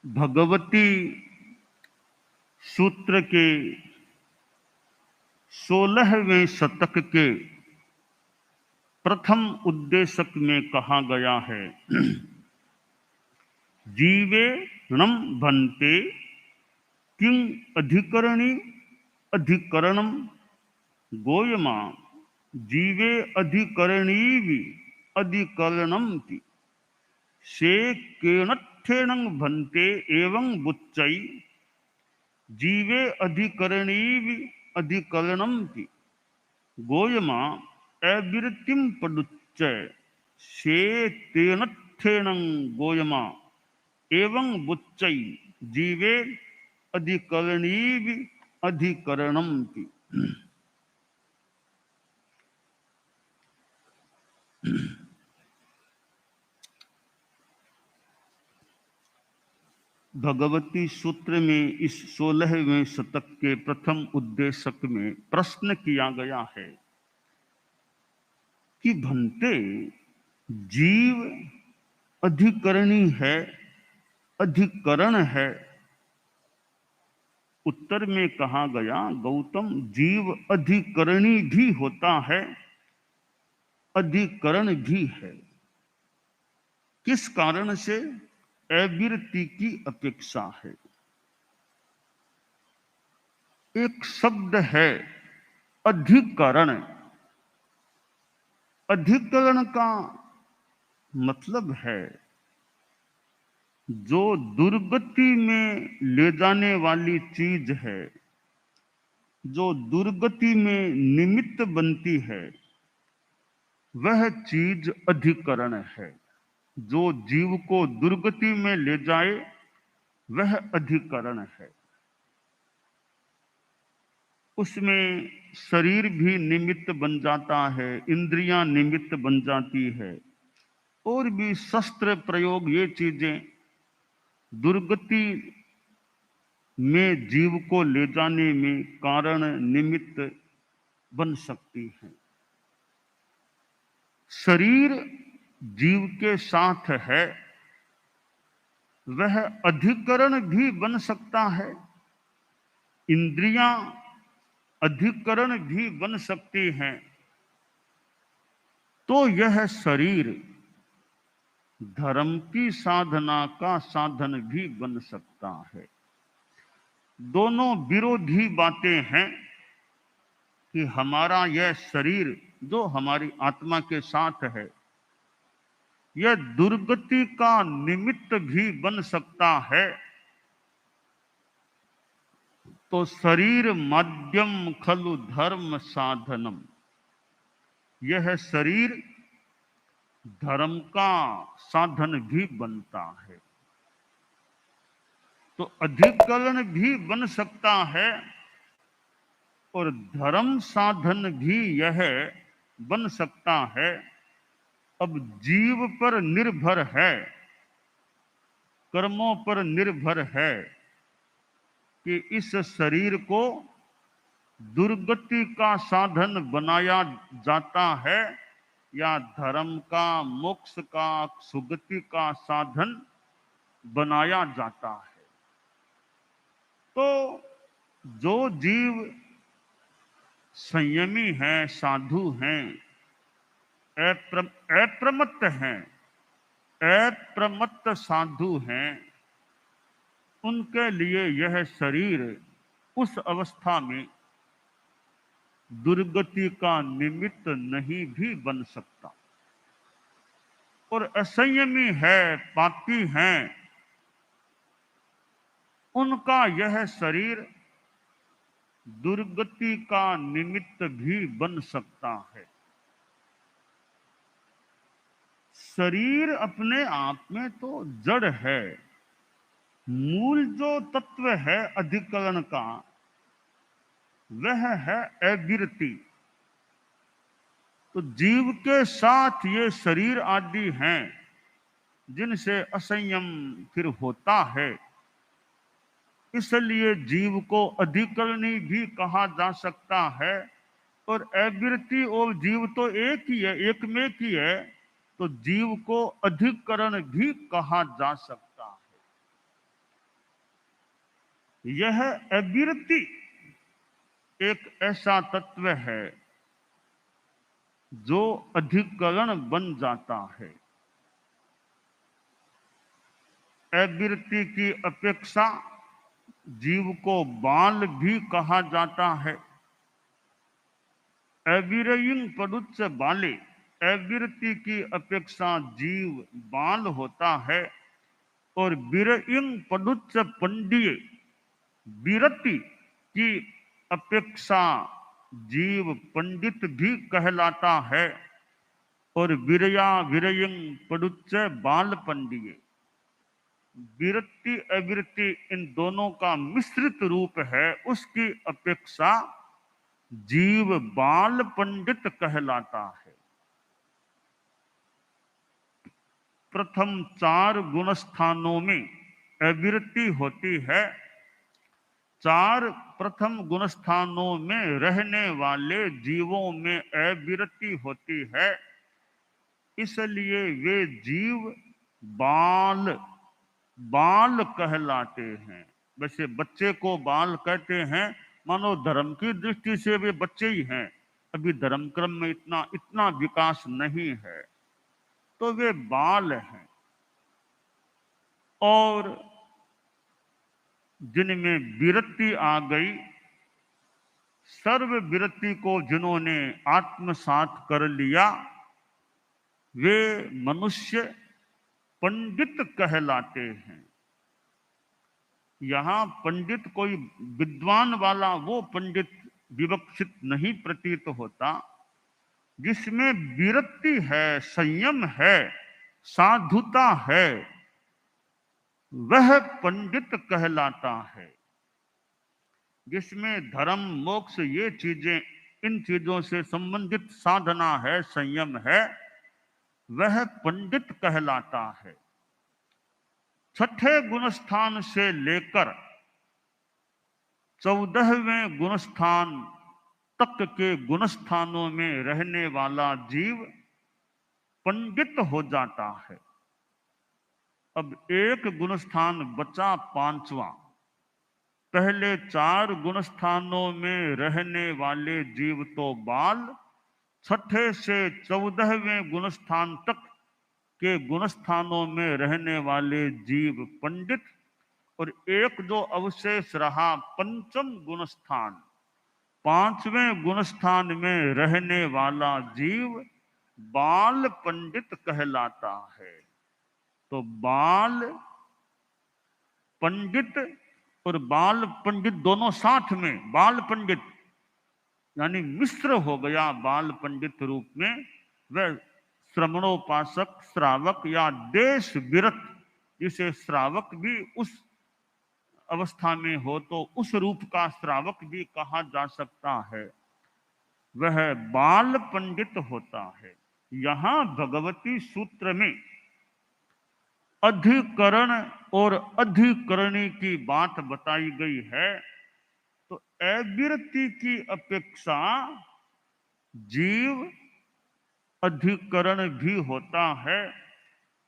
भगवती सूत्र के 16वें शतक के प्रथम उद्देशक में कहा गया है, जीवे णम भन्ते किं अधिकरणी अधिकरणम गोयमा जीवे अधिकरणीवि अधिकरणम से केनत्थेनं भन्ते एवं बुच्चै जीवे अधिकरणीवि अधिकरणम गोयमा अविरतिम पदुच्चय से तेनत्थेनं गोयमा एवं बुच्चै जीवे अधिकरणीवि अधिकरणम। भगवती सूत्र में इस 16वें शतक के प्रथम उद्देशक में प्रश्न किया गया है कि भन्ते जीव अधिकरणी है, अधिकरण है। उत्तर में कहा गया, गौतम, जीव अधिकरणी भी होता है, अधिकरण भी है। किस कारण से? अविरति की अपेक्षा है। एक शब्द है अधिकरण। अधिकरण का मतलब है जो दुर्गति में ले जाने वाली चीज है, जो दुर्गति में निमित्त बनती है, वह चीज अधिकरण है। जो जीव को दुर्गति में ले जाए वह अधिकरण है। उसमें शरीर भी निमित्त बन जाता है, इंद्रियां निमित्त बन जाती है, और भी शस्त्र प्रयोग, ये चीजें दुर्गति में जीव को ले जाने में कारण निमित्त बन सकती हैं। शरीर जीव के साथ है, वह अधिकरण भी बन सकता है। इंद्रियां अधिकरण भी बन सकती हैं। तो यह शरीर धर्म की साधना का साधन भी बन सकता है। दोनों विरोधी बातें हैं कि हमारा यह शरीर जो हमारी आत्मा के साथ है, यह दुर्गति का निमित्त भी बन सकता है। तो शरीर माध्यम खलु धर्म साधनम, यह शरीर धर्म का साधन भी बनता है। तो अधिकरण भी बन सकता है और धर्म साधन भी यह बन सकता है। अब जीव पर निर्भर है, कर्मों पर निर्भर है कि इस शरीर को दुर्गति का साधन बनाया जाता है या धर्म का, मोक्ष का, सुगति का साधन बनाया जाता है। तो जो जीव संयमी हैं, साधु हैं, अप्रमत्त हैं, अप्रमत्त साधु हैं, उनके लिए यह शरीर उस अवस्था में दुर्गति का निमित्त नहीं भी बन सकता। और असंयमी है, पापी हैं, उनका यह शरीर दुर्गति का निमित्त भी बन सकता है। शरीर अपने आप में तो जड़ है। मूल जो तत्व है अधिकरण का, वह है अविरति। तो जीव के साथ ये शरीर आदि हैं जिनसे असंयम फिर होता है, इसलिए जीव को अधिकरणी भी कहा जा सकता है। और अविरति और जीव तो एक ही है, एक में ही है, तो जीव को अधिकरण भी कहा जा सकता है। यह अविरति एक ऐसा तत्व है जो अधिकरण बन जाता है। अविरति की अपेक्षा जीव को बाल भी कहा जाता है। अविरयिंग पदुच्च बाले, अविरति की अपेक्षा जीव बाल होता है। और विरयिंग पदुच्च पंडिये, विरति की अपेक्षा जीव पंडित भी कहलाता है। और विरया विरयिंग पदुच्च बाल पंडिये, विरति अविरति इन दोनों का मिश्रित रूप है, उसकी अपेक्षा जीव बाल पंडित कहलाता है। प्रथम 4 गुणस्थानों में अविरति होती है। 4 प्रथम गुणस्थानों में रहने वाले जीवों में अविरति होती है, इसलिए वे जीव बाल बाल कहलाते हैं। वैसे बच्चे को बाल कहते हैं, मानो धर्म की दृष्टि से वे बच्चे ही हैं, अभी धर्म क्रम में इतना विकास नहीं है, तो वे बाल हैं। और जिनमें विरति आ गई, सर्व विरति को जिन्होंने आत्मसात कर लिया, वे मनुष्य पंडित कहलाते हैं। यहां पंडित कोई विद्वान वाला वो पंडित विवक्षित नहीं प्रतीत होता, जिसमें विरक्ति है, संयम है, साधुता है, वह पंडित कहलाता है। जिसमें धर्म मोक्ष ये चीजें, इन चीजों से संबंधित साधना है, संयम है, वह पंडित कहलाता है। छठे गुणस्थान से लेकर 14वें गुणस्थान तक के गुणस्थानों में रहने वाला जीव पंडित हो जाता है। अब एक गुणस्थान बचा 5वां। पहले 4 गुणस्थानों में रहने वाले जीव तो बाल, छठे से 14वें गुणस्थान तक के गुणस्थानों में रहने वाले जीव पंडित, और एक जो अवशेष रहा 5म गुणस्थान, 5वें गुणस्थान में रहने वाला जीव बाल पंडित कहलाता है। तो बाल पंडित और बाल पंडित दोनों साथ में, बाल पंडित यानी मिश्र हो गया बाल पंडित रूप में। वह श्रमणोपासक, श्रावक या देश विरत, जिसे श्रावक भी उस अवस्था में हो तो उस रूप का श्रावक भी कहा जा सकता है, वह बाल पंडित होता है। यहां भगवती सूत्र में अधिकरण और अधिकरणी की बात बताई गई है। तो अविरति की अपेक्षा जीव अधिकरण भी होता है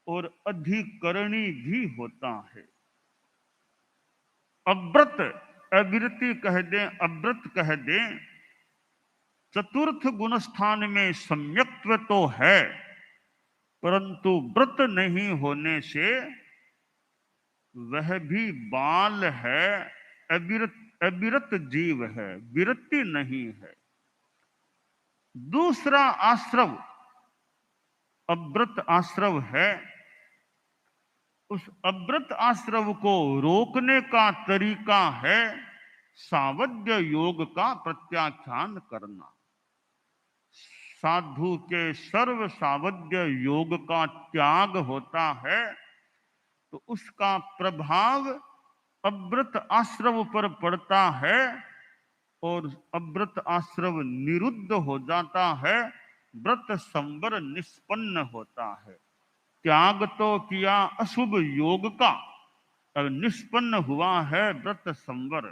और अधिकरणी भी होता है। अव्रत, अविरति कह दें, अव्रत कह दें, चतुर्थ गुणस्थान में सम्यक्त्व तो है, परंतु व्रत नहीं होने से वह भी बाल है, अविरत जीव है, विरति नहीं है। दूसरा आश्रव अव्रत आश्रव है। उस अव्रत आश्रव को रोकने का तरीका है सावध्य योग का प्रत्याख्यान करना। साधु के सर्व सावध्य योग का त्याग होता है, तो उसका प्रभाव अव्रत आश्रव पर पड़ता है और अव्रत आश्रव निरुद्ध हो जाता है, व्रत संवर निष्पन्न होता है। त्याग तो किया अशुभ योग का, और निष्पन्न हुआ है व्रत संवर।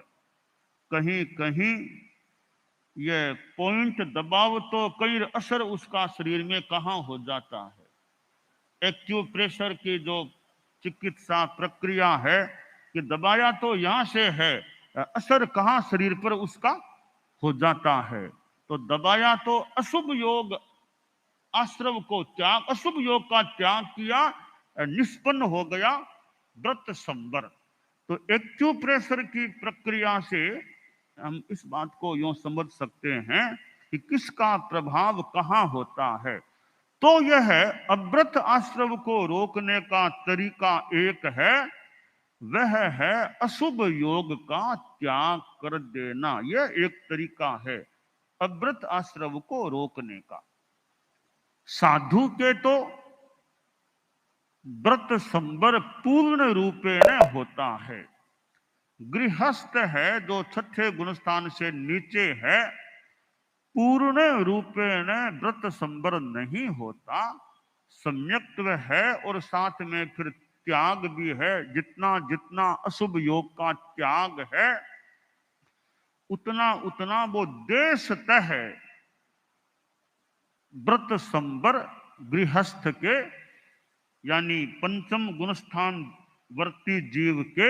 कहीं कहीं ये पॉइंट दबाव तो कई असर उसका शरीर में कहाँ हो जाता है। एक्यूप्रेशर की जो चिकित्सा प्रक्रिया है कि दबाया तो यहाँ से है, असर कहाँ शरीर पर उसका हो जाता है। तो दबाया तो अशुभ योग, आश्रव को त्याग, अशुभ योग का त्याग किया, निष्पन्न हो गया व्रत संवर। तो एक्यूप्रेशर की प्रक्रिया से हम इस बात को यूं समझ सकते हैं कि किसका प्रभाव कहाँ होता है। तो यह अव्रत आश्रव को रोकने का तरीका एक है, वह है अशुभ योग का त्याग कर देना। यह एक तरीका है अव्रत आश्रव को रोकने का। साधु के तो व्रत संवर पूर्ण रूपेण होता है। गृहस्थ है जो छठे गुणस्थान से नीचे है, पूर्ण रूपेण व्रत संवर नहीं होता। सम्यक्त्व है और साथ में फिर त्याग भी है। जितना जितना अशुभ योग का त्याग है, उतना उतना वो देशतः व्रत संवर गृहस्थ के यानी पंचम गुणस्थान वर्ती जीव के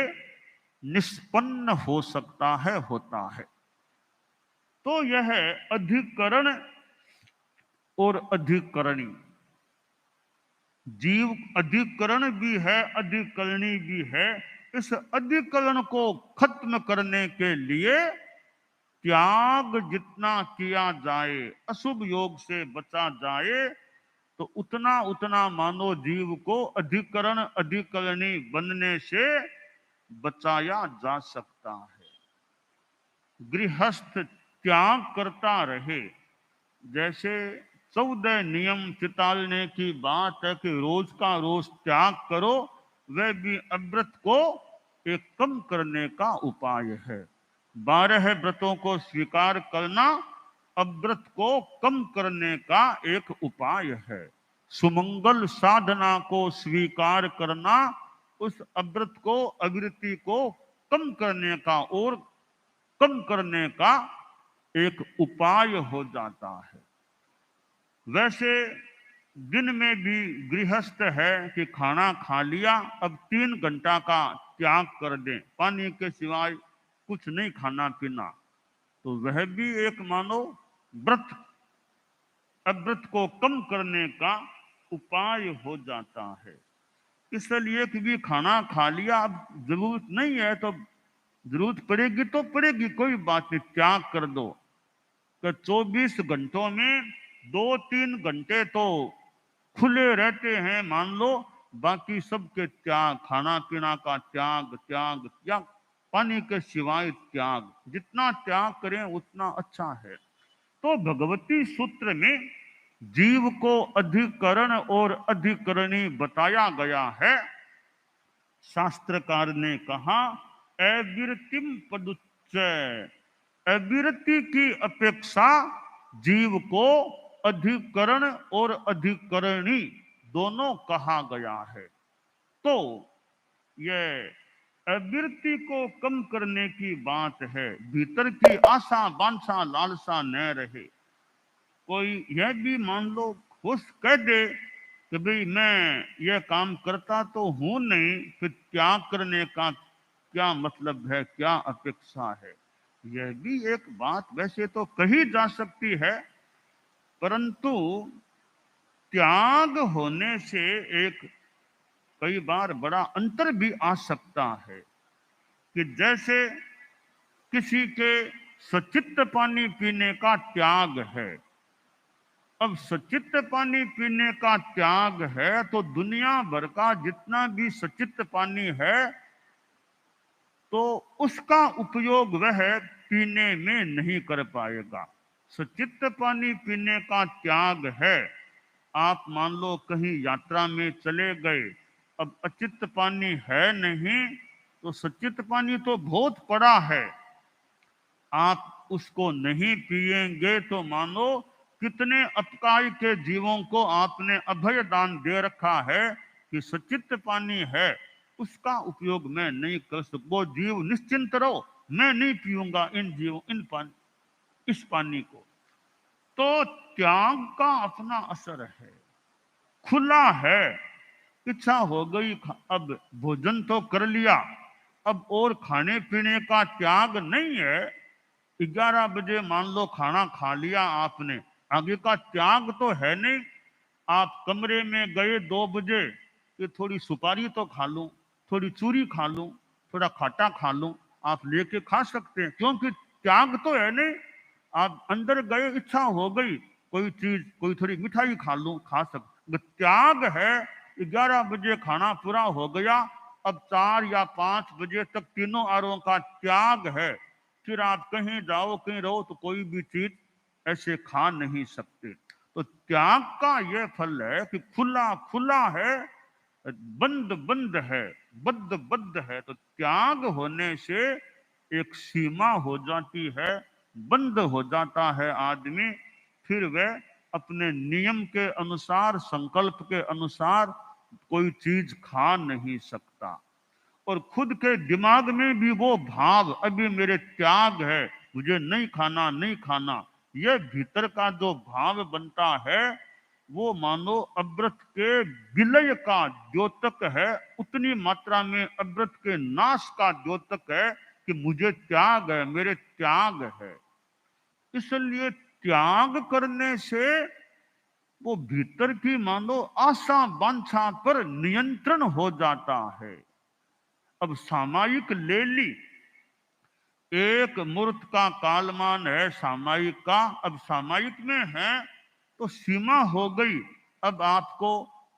निष्पन्न हो सकता है, होता है। तो यह अधिकरण और अधिकरणी, जीव अधिकरण भी है, अधिकरणी भी है। इस अधिकरण को खत्म करने के लिए त्याग जितना किया जाए, अशुभ योग से बचा जाए, तो उतना उतना मानव जीव को अधिकरण अधिकरणी बनने से बचाया जा सकता है। गृहस्थ त्याग करता रहे, जैसे 14 नियम चितालने की बात है कि रोज का रोज त्याग करो, वह भी अव्रत को एक कम करने का उपाय है। 12 व्रतों को स्वीकार करना अव्रत को कम करने का एक उपाय है। सुमंगल साधना को स्वीकार करना उस अव्रत को, अविरति को कम करने का और कम करने का एक उपाय हो जाता है। वैसे दिन में भी गृहस्थ है कि खाना खा लिया, अब 3 घंटा का त्याग कर दें, पानी के सिवाय कुछ नहीं खाना पीना, तो वह भी एक मानो व्रत, अव्रत को कम करने का उपाय हो जाता है। इसलिए कि भी खाना खा लिया, अब जरूरत नहीं है तो जरूरत पड़ेगी तो पड़ेगी, कोई बात नहीं, त्याग कर दो। तो 24 घंटों में 2-3 घंटे तो खुले रहते हैं मान लो, बाकी सबके त्याग, खाना पीना का त्याग, त्याग त्याग, पानी के सिवाय त्याग, जितना त्याग करें उतना अच्छा है। तो भगवती सूत्र में जीव को अधिकरण और अधिकरणी बताया गया है। शास्त्रकार ने कहा अविरतिम पदुच्च, अविरति की अपेक्षा जीव को अधिकरण और अधिकरणी दोनों कहा गया है। तो यह अविरति को कम करने की बात है, भीतर की आशा वांछा लालसा न रहे। कोई यह भी मान लो खुश कह दे कि भाई मैं यह काम करता तो हूं नहीं, फिर त्याग करने का क्या मतलब है, क्या अपेक्षा है। यह भी एक बात वैसे तो कही जा सकती है, परंतु त्याग होने से एक कई बार बड़ा अंतर भी आ सकता है कि जैसे किसी के सचित्त पानी पीने का त्याग है। अब सचित्त पानी पीने का त्याग है तो दुनिया भर का जितना भी सचित्त पानी है तो उसका उपयोग वह पीने में नहीं कर पाएगा। सचित्त पानी पीने का त्याग है। आप मान लो कहीं यात्रा में चले गए, अब अचित्त पानी है नहीं, तो सचित्त पानी तो बहुत पड़ा है, आप उसको नहीं पिएंगे तो मानो कितने अपकाय के जीवों को आपने अभय दान दे रखा है कि सचित्त पानी है, उसका उपयोग मैं नहीं कर सकता। वो जीव निश्चिंत रहो, मैं नहीं पीऊंगा इस पानी को। तो त्याग का अपना असर है। खुला है, इच्छा हो गई, अब भोजन तो कर लिया, अब और खाने पीने का त्याग नहीं है। 11 बजे मान लो खाना खा लिया आपने, आगे का त्याग तो है नहीं। आप कमरे में गए 2 बजे कि थोड़ी सुपारी तो खा लूं, थोड़ी चूरी खा लूं, थोड़ा खाटा खा लूं, आप लेके खा सकते हैं, क्योंकि त्याग तो है नहीं। आप अंदर गए, इच्छा हो गई कोई चीज, कोई थोड़ी मिठाई खा लूं, खा सकते। त्याग है 11 बजे खाना पूरा हो गया, अब 4 या 5 बजे तक तीनों आरों का त्याग है। फिर आप कहीं जाओ कहीं रहो तो कोई भी चीज ऐसे खा नहीं सकते। तो त्याग का यह फल है कि खुला खुला है, बंद बंद है, बद्ध बद्ध है। तो त्याग होने से एक सीमा हो जाती है, बंद हो जाता है आदमी। फिर वह अपने नियम के अनुसार, संकल्प के अनुसार कोई चीज खा नहीं सकता। और खुद के दिमाग में भी वो भाव, अभी मेरे त्याग है, मुझे नहीं खाना नहीं खाना, यह भीतर का जो भाव बनता है वो मानो अमृत के विलय का द्योतक है, उतनी मात्रा में अमृत के नाश का द्योतक है कि मुझे त्याग है, मेरे त्याग है। इसलिए त्याग करने से वो भीतर की मानो आशा वांछा पर नियंत्रण हो जाता है। अब सामायिक ले ली, एक मूर्त का कालमान है सामायिक का। अब सामायिक में है तो सीमा हो गई। अब आपको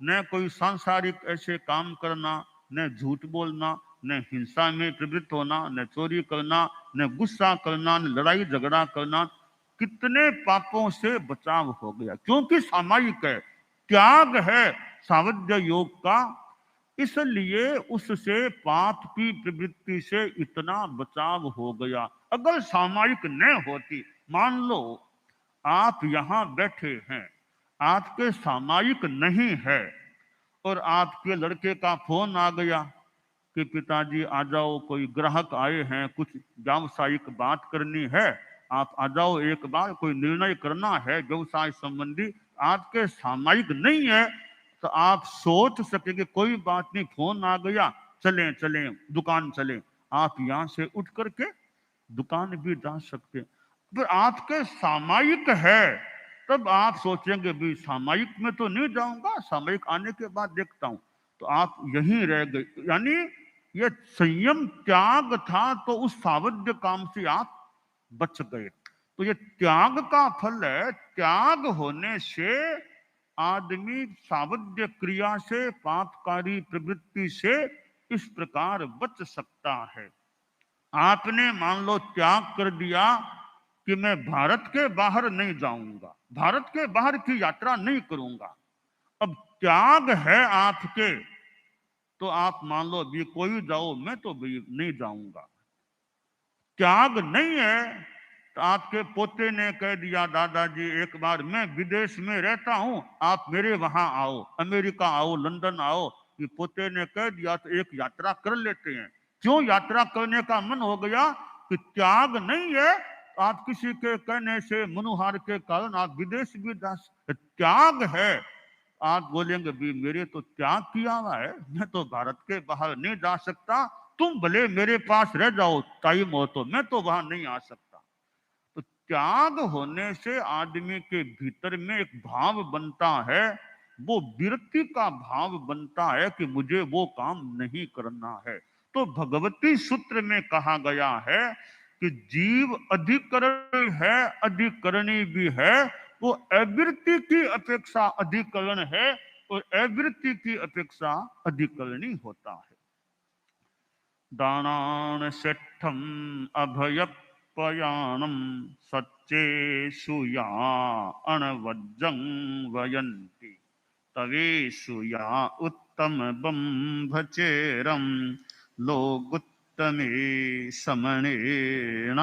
न कोई सांसारिक ऐसे काम करना, न झूठ बोलना, न हिंसा में प्रवृत्त होना, न चोरी करना, न गुस्सा करना, न लड़ाई झगड़ा करना, कितने पापों से बचाव हो गया, क्योंकि सामायिक है, त्याग है सावध्य योग का। इसलिए उससे पाप की प्रवृत्ति से इतना बचाव हो गया। अगर सामायिक न होती, मान लो आप यहां बैठे हैं, आपके सामायिक नहीं है, और आपके लड़के का फोन आ गया कि पिताजी आ जाओ, कोई ग्राहक आए हैं, कुछ व्यावसायिक बात करनी है, आप आ जाओ, एक बार कोई निर्णय करना है व्यवसाय संबंधी, आपके सामायिक नहीं है, तो आप सोच सकेंगे कोई बात नहीं, फोन आ गया, चलें चलें दुकान चलें। आप यहां से उठ करके दुकान भी जा सकते हैं। पर आपके सामायिक है, तब आप सोचेंगे भी सामायिक में तो नहीं जाऊंगा, सामायिक आने के बाद देखता हूं। तो आप यहीं रह गए। यानी ये संयम त्याग था, तो उस सावध्य काम से आप बच गए। तो ये त्याग का फल है। त्याग होने से आदमी सावध्य क्रिया से, पापकारी प्रवृत्ति से इस प्रकार बच सकता है। आपने मान लो त्याग कर दिया कि मैं भारत के बाहर नहीं जाऊंगा, भारत के बाहर की यात्रा नहीं करूंगा। अब त्याग है आपके, तो आप मान लो भी कोई जाओ, मैं तो भी नहीं जाऊंगा। त्याग नहीं है तो आपके पोते ने कह दिया दादाजी एक बार मैं विदेश में रहता हूं, आप मेरे वहां आओ, अमेरिका आओ, लंदन आओ। ये पोते ने कह दिया तो एक यात्रा कर लेते हैं। क्यों यात्रा करने का मन हो गया? कि त्याग नहीं है, आप किसी के कहने से, मनुहार के कारण आप विदेश भी जा सकते। त्याग है, आप बोलेंगे भी मेरे तो त्याग किया हुआ है, मैं तो भारत के बाहर नहीं जा सकता, तुम भले मेरे पास रह जाओ टाइम हो तो, मैं तो वहां नहीं आ सकता। तो त्याग होने से आदमी के भीतर में एक भाव बनता है, वो विरक्ति का भाव बनता है कि मुझे वो काम नहीं करना है। तो भगवती सूत्र में कहा गया है कि जीव अधिकरण है, अधिकरणी भी है। वो अवृत्ति की अपेक्षा अधिकरण है और अवृत्ति की अपेक्षा अधिकरणी होता है। दानान सेठम अभयपयानम सच्चे सुया अणवज्जं वयंती तवेषु या उत्तम बंभचेरम लोगुत्तमे समणेनाय।